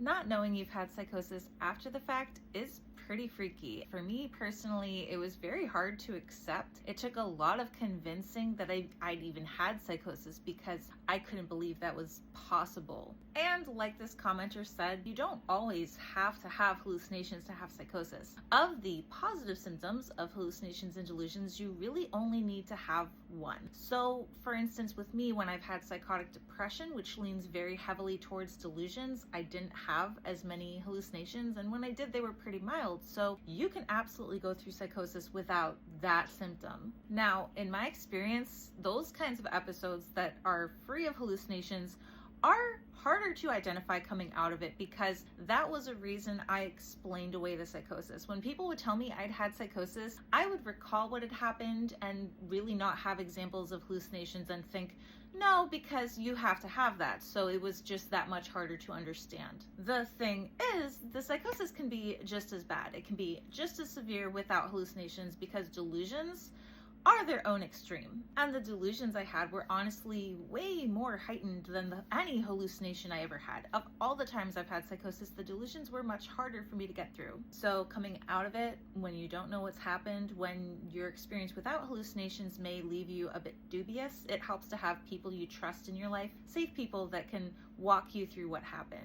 not knowing you've had psychosis after the fact is pretty freaky. For me personally, it was very hard to accept. It took a lot of convincing that I'd even had psychosis because I couldn't believe that was possible. And like this commenter said, you don't always have to have hallucinations to have psychosis. Of the positive symptoms of hallucinations and delusions, you really only need to have one. So for instance, with me, when I've had psychotic depression, which leans very heavily towards delusions, I didn't have as many hallucinations, and when I did, they were pretty mild. So you can absolutely go through psychosis without that symptom. Now, in my experience, those kinds of episodes that are free of hallucinations are harder to identify coming out of it, because that was a reason I explained away the psychosis. When people would tell me I'd had psychosis, I would recall what had happened and really not have examples of hallucinations and think, no, because you have to have that. So it was just that much harder to understand. The thing is, the psychosis can be just as bad. It can be just as severe without hallucinations, because delusions are their own extreme. And the delusions I had were honestly way more heightened than any hallucination I ever had. Of all the times I've had psychosis, the delusions were much harder for me to get through. So coming out of it, when you don't know what's happened, when your experience without hallucinations may leave you a bit dubious, it helps to have people you trust in your life, safe people that can walk you through what happened.